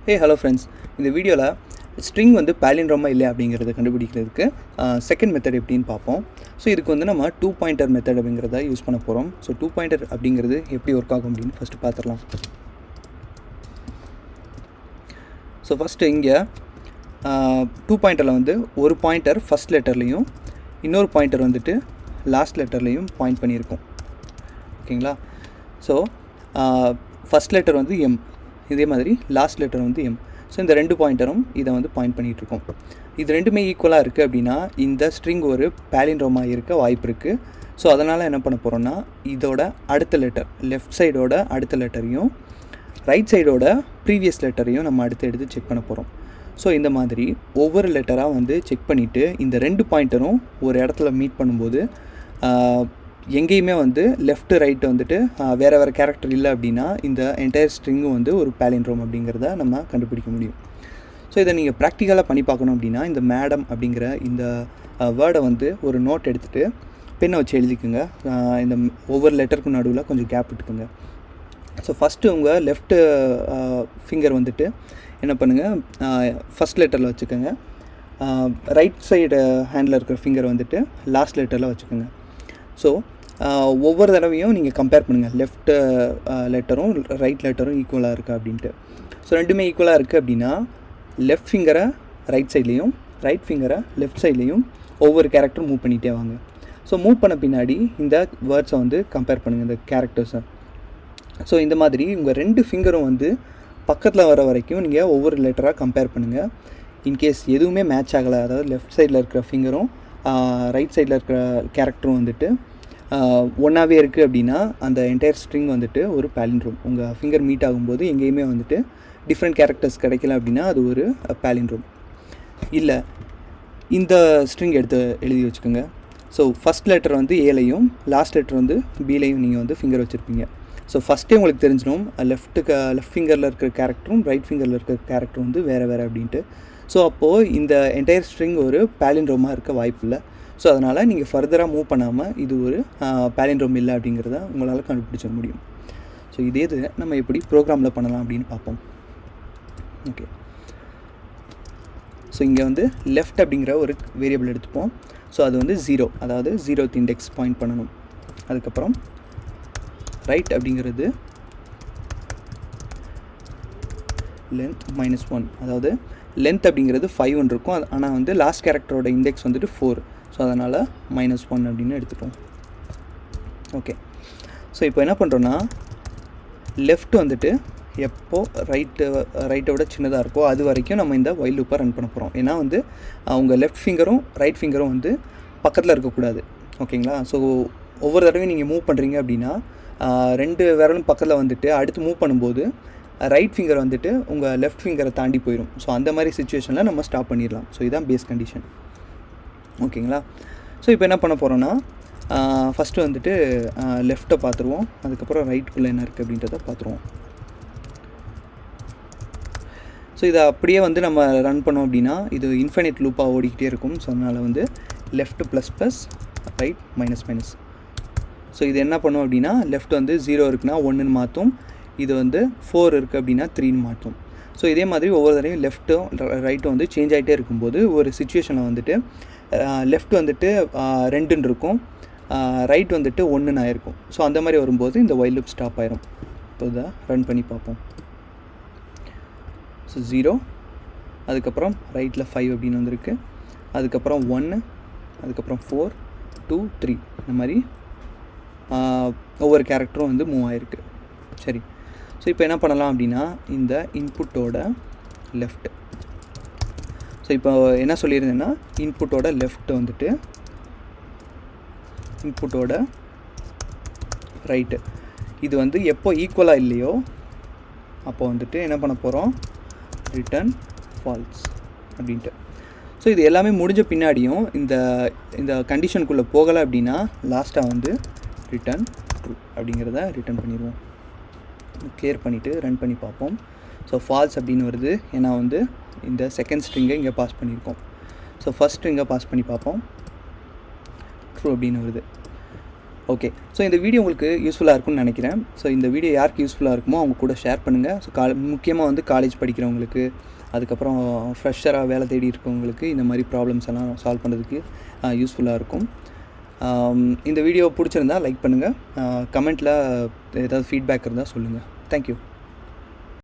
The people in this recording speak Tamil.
ஹலோ ஃப்ரெண்ட்ஸ், இந்த வீடியோவில் ஸ்ட்ரிங் வந்து palindrome இல்லையா அப்படிங்கிறத கண்டுபிடிக்கிறதுக்கு செகண்ட் மெத்தட் எப்படின்னு பார்ப்போம். ஸோ இதுக்கு வந்து நம்ம 2 பாயிண்டர் மெத்தட் அப்படிங்கிறத யூஸ் பண்ண போகிறோம். ஸோ 2 பாயிண்டர் அப்படிங்கிறது எப்படி ஒர்க் ஆகும் அப்படின்னு ஃபஸ்ட்டு பார்த்துடலாம். ஸோ ஃபஸ்ட்டு இங்கே 2 பாயிண்டரில் வந்து ஒரு பாயிண்டர் ஃபஸ்ட் லெட்டர்லேயும் இன்னொரு பாயிண்டர் வந்துட்டு லாஸ்ட் லெட்டர்லேயும் பாயிண்ட் பண்ணியிருக்கோம். ஓகேங்களா? ஸோ ஃபஸ்ட் லெட்டர் வந்து எம், இதே மாதிரி லாஸ்ட் லெட்டர் வந்து எம். ஸோ இந்த ரெண்டு பாயிண்டரும் இதை வந்து பாயிண்ட் பண்ணிகிட்ருக்கோம். இது ரெண்டுமே ஈக்குவலாக இருக்குது அப்படின்னா இந்த ஸ்ட்ரிங் ஒரு palindrome இருக்க வாய்ப்பு இருக்குது. ஸோ அதனால் என்ன பண்ண போகிறோன்னா, இதோட அடுத்த லெட்டர் லெஃப்ட் சைடோட அடுத்த லெட்டரையும் ரைட் சைடோட ப்ரீவியஸ் லெட்டரையும் நம்ம எடுத்து செக் பண்ண போகிறோம். ஸோ இந்த மாதிரி ஒவ்வொரு லெட்டராக வந்து செக் பண்ணிவிட்டு இந்த ரெண்டு பாயிண்டரும் ஒரு இடத்துல மீட் பண்ணும்போது எங்கேயுமே வந்து லெஃப்ட்டு ரைட்டு வந்துட்டு வேறு கேரக்டர் இல்லை அப்படின்னா இந்த என்டையர் ஸ்ட்ரிங்கும் வந்து ஒரு palindrome அப்படிங்கிறத நம்ம கண்டுபிடிக்க முடியும். ஸோ இதை நீங்கள் ப்ராக்டிக்கலாக பண்ணி பார்க்கணும் அப்படின்னா இந்த மேடம் அப்படிங்கிற இந்த வேர்டை வந்து ஒரு நோட் எடுத்துகிட்டு பெண்ணை வச்சு எழுதிக்குங்க. இந்த ஒவ்வொரு லெட்டருக்கும் நடுவில் கொஞ்சம் கேப் விட்டுக்குங்க. ஸோ ஃபஸ்ட்டு உங்கள் லெஃப்ட்டு ஃபிங்கர் வந்துட்டு என்ன பண்ணுங்கள், ஃபஸ்ட் லெட்டரில் வச்சுக்கோங்க. ரைட் சைடு ஹேண்டில் இருக்கிற ஃபிங்கர் வந்துட்டு லாஸ்ட் லெட்டரில் வச்சுக்கோங்க. ஸோ ஒவ்வொரு தடவையும் நீங்கள் கம்பேர் பண்ணுங்கள், லெஃப்ட் லெட்டரும் ரைட் லெட்டரும் ஈக்குவலாக இருக்கா அப்படின்ட்டு. ஸோ ரெண்டுமே ஈக்குவலாக இருக்குது அப்படின்னா லெஃப்ட் ஃபிங்கரை ரைட் சைட்லேயும் ரைட் ஃபிங்கரை லெஃப்ட் சைட்லேயும் ஒவ்வொரு கேரக்டரும் மூவ் பண்ணிகிட்டே வாங்க. ஸோ மூவ் பண்ண பின்னாடி இந்த வேர்ட்ஸை வந்து கம்பேர் பண்ணுங்கள், இந்த கேரக்டர்ஸை. ஸோ இந்த மாதிரி உங்கள் ரெண்டு ஃபிங்கரும் வந்து பக்கத்தில் வர வரைக்கும் நீங்கள் ஒவ்வொரு லெட்டராக கம்பேர் பண்ணுங்கள். இன்கேஸ் எதுவுமே மேட்ச் ஆகலை, அதாவது லெஃப்ட் சைடில் இருக்கிற ஃபிங்கரும் ரைட் சைடில் இருக்கிற கேரக்டரும் வந்துட்டு ஒன்றாவே இருக்குது அப்படின்னா அந்த என்டையர் ஸ்ட்ரிங் வந்துட்டு ஒரு palindrome. உங்கள் ஃபிங்கர் மீட் ஆகும்போது எங்கேயுமே வந்துட்டு டிஃப்ரெண்ட் கேரக்டர்ஸ் கிடைக்கல அப்படின்னா அது ஒரு palindrome. இல்லை, இந்த ஸ்ட்ரிங் எடுத்து எழுதி வச்சுக்கோங்க. ஸோ ஃபஸ்ட் லெட்டர் வந்து ஏலையும் லாஸ்ட் லெட்டர் வந்து பிலையும் நீங்கள் வந்து ஃபிங்கர் வச்சுருப்பீங்க. ஸோ ஃபஸ்ட்டே உங்களுக்கு தெரிஞ்சிடும் லெஃப்ட் ஃபிங்கரில் இருக்கிற கேரக்டரும் ரைட் ஃபிங்கரில் இருக்கிற கேரக்டரும் வந்து வேறு அப்படின்ட்டு. ஸோ அப்போது இந்த என்டையர் ஸ்ட்ரிங் ஒரு palindrome இருக்க வாய்ப்பு இல்லை. ஸோ அதனால் நீங்கள் ஃபர்தராக மூவ் பண்ணாமல் இது ஒரு palindrome இல்லை அப்படிங்கிறத உங்களால் கண்டுபிடிச்ச முடியும். ஸோ இதே இது நம்ம எப்படி ப்ரோக்ராமில் பண்ணலாம் அப்படின்னு பார்ப்போம். ஓகே, ஸோ இங்கே வந்து லெஃப்ட் அப்படிங்கிற ஒரு வேரியபிள் எடுத்துப்போம். ஸோ அது வந்து 0, அதாவது 0th இண்டெக்ஸ் பாயிண்ட் பண்ணணும். அதுக்கப்புறம் ரைட் அப்படிங்கிறது லென்த் -1, அதாவது லென்த் அப்படிங்கிறது 5 இருக்கும். ஆனால் வந்து லாஸ்ட் கேரக்டரோட இண்டெக்ஸ் வந்துட்டு 4. ஸோ அதனால் -1 அப்படின்னு எடுத்துட்டோம். ஓகே, ஸோ இப்போ என்ன பண்ணுறோன்னா, லெஃப்ட் வந்துட்டு எப்போ ரைட்டை விட சின்னதாக இருக்கோ அது வரைக்கும் நம்ம இந்த while லூப்பை ரன் பண்ண போகிறோம். ஏன்னா வந்து உங்கள் லெஃப்ட் ஃபிங்கரும் ரைட் ஃபிங்கரும் வந்து பக்கத்தில் இருக்கக்கூடாது. ஓகேங்களா? ஸோ ஒவ்வொரு தடவையும் நீங்கள் மூவ் பண்ணுறீங்க அப்படின்னா ரெண்டு விரலும் பக்கத்தில் வந்துட்டு அடுத்து மூவ் பண்ணும்போது ரைட் ஃபிங்கர் வந்துட்டு உங்கள் லெஃப்ட் ஃபிங்கரை தாண்டி போயிடும். ஸோ அந்த மாதிரி சுச்சுவேஷனில் நம்ம ஸ்டாப் பண்ணிடலாம். ஸோ இதுதான் பேஸ் கண்டிஷன். ஓகேங்களா? ஸோ இப்போ என்ன பண்ண போகிறோன்னா, ஃபஸ்ட்டு வந்துட்டு லெஃப்ட்டை பார்த்துருவோம், அதுக்கப்புறம் ரைட்டுக்குள்ளே என்ன இருக்குது அப்படின்றத பார்த்துருவோம். ஸோ இதை அப்படியே வந்து நம்ம ரன் பண்ணோம் அப்படின்னா இது இன்ஃபைனைட் லூப்பாக ஓடிக்கிட்டே இருக்கும். ஸோ அதனால் வந்து லெஃப்ட் ++ ரைட் -. ஸோ இது என்ன பண்ணும் அப்படின்னா, லெஃப்ட் வந்து 0 இருக்குன்னா 1ன்னு மாற்றும், இது வந்து 4 இருக்குது அப்படின்னா 3ன்னு மாற்றும். ஸோ இதே மாதிரி ஒவ்வொரு தடவையும் லெஃப்ட்டும் ரைட்டும் வந்து சேஞ்ச் ஆகிட்டே இருக்கும்போது ஒரு சுச்சுவேஷனில் வந்துட்டு லெஃப்ட் வந்துட்டு 2ன்னு இருக்கும், ரைட் வந்துட்டு 1ன்னு ஆயிருக்கும். ஸோ அந்த மாதிரி வரும்போது இந்த while loop ஸ்டாப் ஆயிரும். இப்போ இதை ரன் பண்ணி பார்ப்போம். ஸோ 0, அதுக்கப்புறம் ரைட்டில் 5 அப்படின்னு வந்திருக்கு, அதுக்கப்புறம் 1, அதுக்கப்புறம் 4, 2, 3, இந்த மாதிரி ஒவ்வொரு கேரக்டரும் வந்து மூவ் ஆகிருக்கு. சரி, ஸோ இப்போ என்ன பண்ணலாம் அப்படின்னா, இந்த இன்புட்டோட லெஃப்ட், ஸோ இப்போ என்ன சொல்லியிருந்தேன்னா இன்புட்டோட லெஃப்ட் வந்துட்டு இன்புட்டோட ரைட்டு இது வந்து எப்போ ஈக்குவலாக இல்லையோ அப்போ வந்துட்டு என்ன பண்ண போகிறோம், ரிட்டர்ன் ஃபால்ஸ் அப்படின்ட்டு. ஸோ இது எல்லாமே முடிஞ்ச பின்னாடியும் இந்த கண்டிஷனுக்குள்ளே போகலை அப்படின்னா லாஸ்ட்டாக வந்து ரிட்டர்ன் ட்ரூ அப்படிங்கிறத ரிட்டர்ன் பண்ணிடுவோம். கிளியர் பண்ணிவிட்டு ரன் பண்ணி பார்ப்போம். ஸோ ஃபால்ஸ் அப்படின்னு வருது, ஏன்னா வந்து இந்த செகண்ட் ஸ்ட்ரிங்கை இங்கே பாஸ் பண்ணியிருக்கோம். ஸோ ஃபஸ்ட் ஸ்ட்ரிங்கை பாஸ் பண்ணி பார்ப்போம், ட்ரூ அப்படின்னு வருது. ஓகே. ஸோ இந்த வீடியோ உங்களுக்கு யூஸ்ஃபுல்லாக இருக்கும்னு நினைக்கிறேன். ஸோ இந்த வீடியோ யாருக்கு யூஸ்ஃபுல்லாக இருக்குமோ அவங்க கூட ஷேர் பண்ணுங்கள். ஸோ முக்கியமாக வந்து காலேஜ் படிக்கிறவங்களுக்கு, அதுக்கப்புறம் ஃப்ரெஷராக வேலை தேடி இருக்கவங்களுக்கு இந்த மாதிரி ப்ராப்ளம்ஸ் எல்லாம் சால்வ் பண்ணுறதுக்கு யூஸ்ஃபுல்லாக இருக்கும். இந்த வீடியோ பிடிச்சிருந்தா லைக் பண்ணுங்கள். கமெண்ட்டில் ஏதாவது ஃபீட்பேக் இருந்தால் சொல்லுங்கள். தேங்க்யூ.